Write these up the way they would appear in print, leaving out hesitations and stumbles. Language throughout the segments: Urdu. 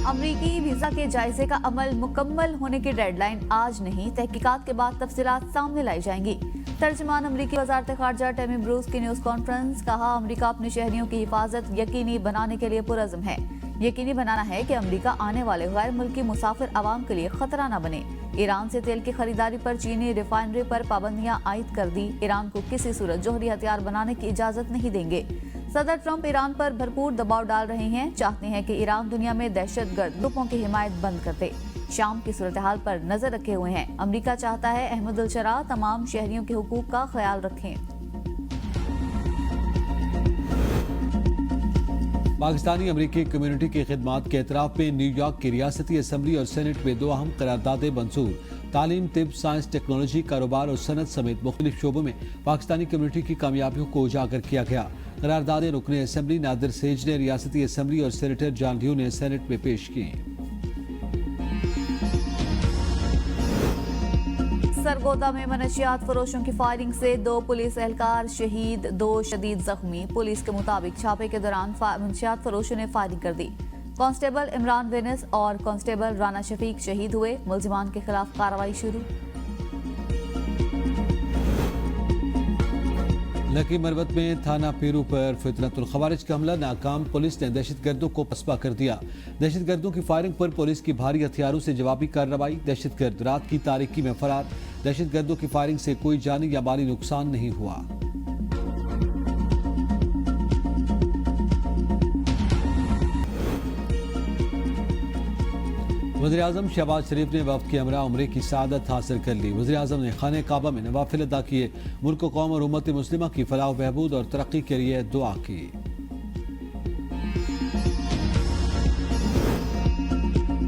امریکی ویزا کے جائزے کا عمل مکمل ہونے کی ڈیڈ لائن آج نہیں، تحقیقات کے بعد تفصیلات سامنے لائی جائیں گی۔ ترجمان امریکی وزارت خارجہ ٹیمی بروس کی نیوز کانفرنس، کہا امریکہ اپنے شہریوں کی حفاظت یقینی بنانے کے لیے پرعزم ہے۔ یقینی بنانا ہے کہ امریکہ آنے والے غیر ملکی مسافر عوام کے لیے خطرہ نہ بنے۔ ایران سے تیل کی خریداری پر چینی ریفائنری پر پابندیاں عائد کر دی، ایران کو کسی صورت جوہری ہتھیار بنانے کی اجازت نہیں دیں گے۔ صدر ٹرمپ ایران پر بھرپور دباؤ ڈال رہے ہیں، چاہتے ہیں کہ ایران دنیا میں دہشت گرد گروپوں کی حمایت بند کر دے۔ شام کی صورتحال پر نظر رکھے ہوئے ہیں، امریکہ چاہتا ہے احمد الشرا تمام شہریوں کے حقوق کا خیال رکھیں۔ پاکستانی امریکی کمیونٹی کی خدمات کے اعتراف میں نیو یارک کی ریاستی اسمبلی اور سینٹ میں 2 اہم قراردادیں منظور۔ تعلیم، طب، سائنس، ٹیکنالوجی، کاروبار اور صنعت سمیت مختلف شعبوں میں پاکستانی کمیونٹی کی کامیابیوں کو اجاگر کیا گیا۔ قراردادیں رکن اسمبلی نادر سیج نے ریاستی اسمبلی اور سینیٹر جان لیو نے سینٹ میں پیش کی۔ سرگودا میں منشیات فروشوں کی فائرنگ سے 2 پولیس اہلکار شہید، 2 شدید زخمی۔ پولیس کے مطابق چھاپے کے دوران منشیات فروشوں نے فائرنگ کر دی۔ کانسٹیبل عمران وینس اور کانسٹیبل رانا شفیق شہید ہوئے، ملزمان کے خلاف کارروائی شروع۔ لکی مروت میں تھانہ پیرو پر فتنۃ الخوارج کا حملہ ناکام، پولیس نے دہشت گردوں کو پسپا کر دیا۔ دہشت گردوں کی فائرنگ پر پولیس کی بھاری ہتھیاروں سے جوابی کارروائی، دہشت گرد رات کی تاریکی میں فرار۔ دہشت گردوں کی فائرنگ سے کوئی جانی یا مالی نقصان نہیں ہوا۔ وزیراعظم شہباز شریف نے وفد کے ہمراہ عمرے کی سعادت حاصل کر لی۔ وزیراعظم نے خانہ کعبہ میں نوافل ادا کیے، ملک و قوم اور امت مسلمہ کی فلاح و بہبود اور ترقی کے لیے دعا کی۔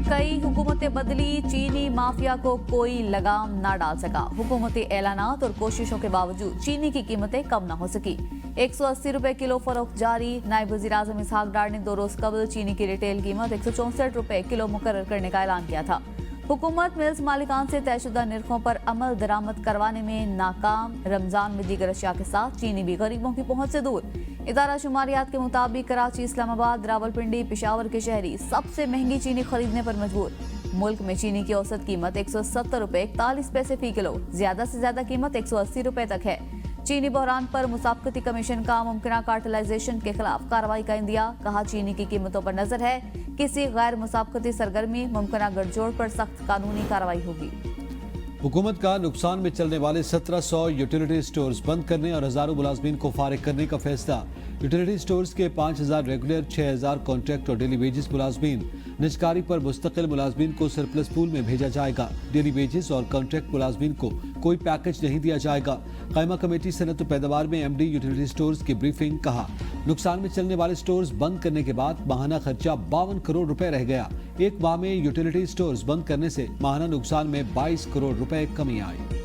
کئی حکومتیں بدلی، چینی مافیا کو کوئی لگام نہ ڈال سکا۔ حکومتی اعلانات اور کوششوں کے باوجود چینی کی قیمتیں کم نہ ہو سکی۔ 180 روپے کلو فروخت جاری۔ نائب وزیر اعظم اسحاق ڈار نے 2 روز قبل چینی کی ریٹیل قیمت 164 روپے کلو مقرر کرنے کا اعلان کیا تھا۔ حکومت ملز مالکان سے طے شدہ نرخوں پر عمل درآمد کروانے میں ناکام۔ رمضان میں دیگر اشیاء کے ساتھ چینی بھی غریبوں کی پہنچ سے دور۔ ادارہ شماریات کے مطابق کراچی، اسلام آباد، راولپنڈی، پشاور کے شہری سب سے مہنگی چینی خریدنے پر مجبور۔ ملک میں چینی کی اوسط قیمت 170 روپے 41 پیسے فی کلو، زیادہ سے زیادہ قیمت 180 روپے تک ہے۔ چینی بحران پر مسابقتی کمیشن کا ممکنہ کارٹلائزیشن کے خلاف کارروائی کا عندیہ، کہا چینی کی قیمتوں پر نظر ہے، کسی غیر مسابقتی سرگرمی ممکنہ گٹھ جوڑ پر سخت قانونی کارروائی ہوگی۔ حکومت کا نقصان میں چلنے والے 1700 یوٹیلیٹی سٹورز بند کرنے اور ہزاروں ملازمین کو فارغ کرنے کا فیصلہ۔ یوٹیلیٹی سٹورز کے 5000 ریگولر، 6000 کانٹریکٹ اور ڈیلی ویجز ملازمین۔ نجکاری پر مستقل ملازمین کو سرپلس پول میں بھیجا جائے گا۔ ڈیلی ویجز اور کانٹریکٹ ملازمین کو کوئی پیکج نہیں دیا جائے گا۔ قائمہ کمیٹی صنعت و پیداوار میں ایم ڈی یوٹیلیٹی سٹورز کی بریفنگ، کہا نقصان میں چلنے والے سٹورز بند کرنے کے بعد ماہانہ خرچہ 52 کروڑ روپے رہ گیا۔ ایک ماہ میں یوٹیلیٹی سٹورز بند کرنے سے ماہانہ نقصان میں 22 کروڑ روپے کمی آئی۔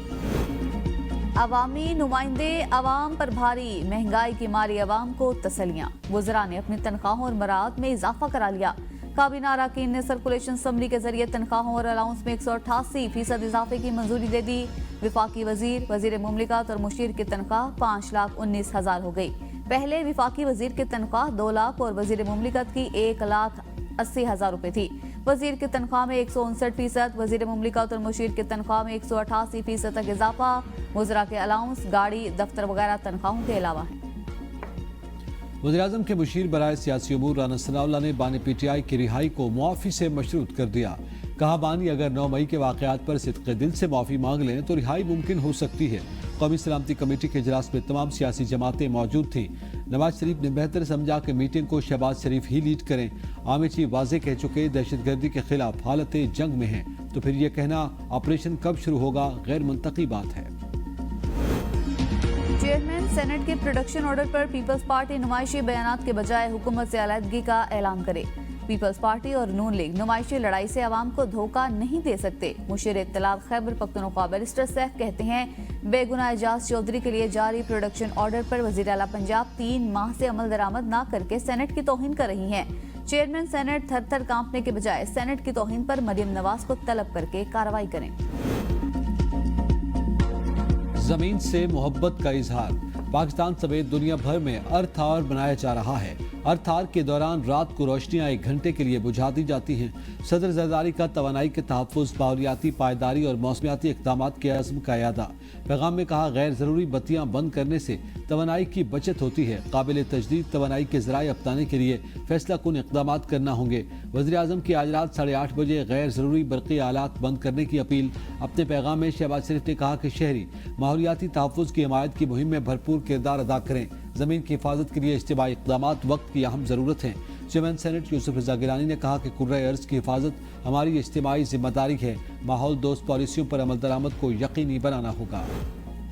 عوامی نمائندے عوام پر بھاری، مہنگائی کی ماری عوام کو تسلیاں۔ وزراء نے اپنی تنخواہوں اور مراعات میں اضافہ کرا لیا۔ کابینہ اراکین نے سرکولیشن اسمبلی کے ذریعے تنخواہوں اور الاؤنس میں 188% اضافے کی منظوری دے دی۔ وفاقی وزیر مملکت اور مشیر کی تنخواہ 5,19,000 ہو گئی۔ پہلے وفاقی وزیر کی تنخواہ 2 لاکھ اور وزیر مملکت کی 1,80,000 روپے تھی۔ وزیر کی تنخواہ میں 159%، وزیر مملکت اور مشیر کی تنخواہ میں 188% تک اضافہ۔ وزراء کے الاؤنس، گاڑی، دفتر وغیرہ تنخواہوں کے علاوہ ہیں۔ وزیراعظم کے مشیر برائے سیاسی امور رانا ثناء اللہ نے بانی پی ٹی آئی کی رہائی کو معافی سے مشروط کر دیا۔ کہا بانی اگر 9 مئی کے واقعات پر صدق دل سے معافی مانگ لیں تو رہائی ممکن ہو سکتی ہے۔ قومی سلامتی کمیٹی کے اجلاس میں تمام سیاسی جماعتیں موجود تھیں۔ نواز شریف نے بہتر سمجھا کہ میٹنگ کو شہباز شریف ہی لیڈ کریں۔ عامر چیف واضح کہہ چکے دہشت گردی کے خلاف حالت جنگ میں ہیں، تو پھر یہ کہنا آپریشن کب شروع ہوگا غیر منطقی بات ہے۔ چیئرمین سینٹ کے پروڈکشن آرڈر پر پیپلز پارٹی نمائشی بیانات کے بجائے حکومت سے علیحدگی کا اعلان کرے۔ پیپلز پارٹی اور نون لیگ نمائشی لڑائی سے عوام کو دھوکہ نہیں دے سکتے۔ مشیر اطلاعات خیبر پختونخوا بیرسٹر سیف کہتے ہیں بے گناہ اعجاز چودھری کے لیے جاری پروڈکشن آرڈر پر وزیر اعلیٰ پنجاب 3 ماہ سے عمل درآمد نہ کر کے سینٹ کی توہین کر رہی ہیں۔ چیئرمین سینٹ تھر تھر کانپنے کے بجائے سینٹ کی توہین پر مریم نواز کو طلب کر کے کارروائی کریں۔ زمین سے محبت کا اظہار۔ پاکستان سمیت دنیا بھر میں ارتھ آور منایا جا رہا ہے۔ ہر تھار کے دوران رات کو روشنیاں 1 گھنٹے کے لیے بجھا دی جاتی ہیں۔ صدر زرداری کا توانائی کے تحفظ، ماحولیاتی پائیداری اور موسمیاتی اقدامات کے عزم کا اعادہ۔ پیغام میں کہا، غیر ضروری بتیاں بند کرنے سے توانائی کی بچت ہوتی ہے۔ قابل تجدید توانائی کے ذرائع اپنانے کے لیے فیصلہ کن اقدامات کرنا ہوں گے۔ وزیر اعظم کی آج رات 8:30 بجے غیر ضروری برقی آلات بند کرنے کی اپیل۔ اپنے پیغام میں شہباز شریف نے کہا کہ شہری ماحولیاتی تحفظ کی حمایت کی مہم میں بھرپور کردار ادا کریں۔ زمین کی حفاظت کے لیے اجتماعی اقدامات وقت کی اہم ضرورت ہیں۔ چیئرمین سینٹ یوسف رضا گیلانی نے کہا کہ کرۂ ارض کی حفاظت ہماری اجتماعی ذمہ داری ہے۔ ماحول دوست پالیسیوں پر عمل درآمد کو یقینی بنانا ہوگا۔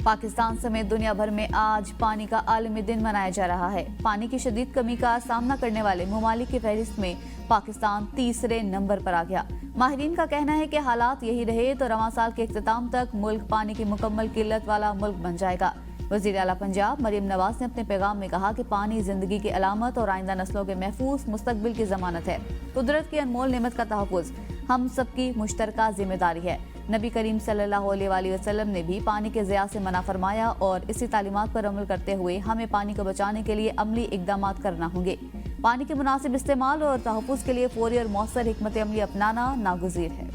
پاکستان سمیت دنیا بھر میں آج پانی کا عالمی دن منایا جا رہا ہے۔ پانی کی شدید کمی کا سامنا کرنے والے ممالک کی فہرست میں پاکستان تیسرے نمبر پر آ گیا۔ ماہرین کا کہنا ہے کہ حالات یہی رہے تو رواں سال کے اختتام تک ملک پانی کی مکمل قلت والا ملک بن جائے گا۔ وزیر اعلیٰ پنجاب مریم نواز نے اپنے پیغام میں کہا کہ پانی زندگی کی علامت اور آئندہ نسلوں کے محفوظ مستقبل کی ضمانت ہے۔ قدرت کی انمول نعمت کا تحفظ ہم سب کی مشترکہ ذمہ داری ہے۔ نبی کریم صلی اللہ علیہ وآلہ وسلم نے بھی پانی کے ضیاع سے منع فرمایا اور اسی تعلیمات پر عمل کرتے ہوئے ہمیں پانی کو بچانے کے لیے عملی اقدامات کرنا ہوں گے۔ پانی کے مناسب استعمال اور تحفظ کے لیے فوری اور مؤثر حکمت عملی اپنانا ناگزیر ہے۔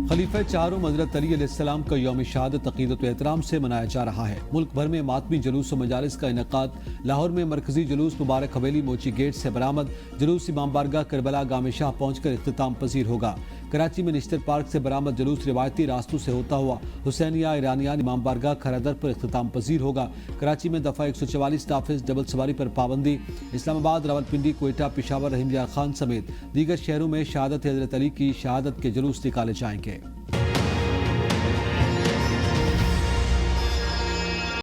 خلیفہ چہارم حضرت علی علیہ السلام کا یوم شہادت عقیدت و احترام سے منایا جا رہا ہے۔ ملک بھر میں ماتمی جلوس و مجالس کا انعقاد۔ لاہور میں مرکزی جلوس مبارک حویلی موچی گیٹ سے برآمد۔ جلوس امام بارگاہ کربلا گام شاہ پہنچ کر اختتام پذیر ہوگا۔ کراچی میں نشتر پارک سے برآمد جلوس روایتی راستوں سے ہوتا ہوا حسینیہ ایرانیان امام بارگاہ کھرادر پر اختتام پذیر ہوگا۔ کراچی میں دفعہ 144 نافذ، ڈبل سواری پر پابندی۔ اسلام آباد، راولپنڈی، کوئٹہ، پشاور، رحیم یار خان سمیت دیگر شہروں میں شہادت حضرت علی کی شہادت کے جلوس نکالے جائیں گے۔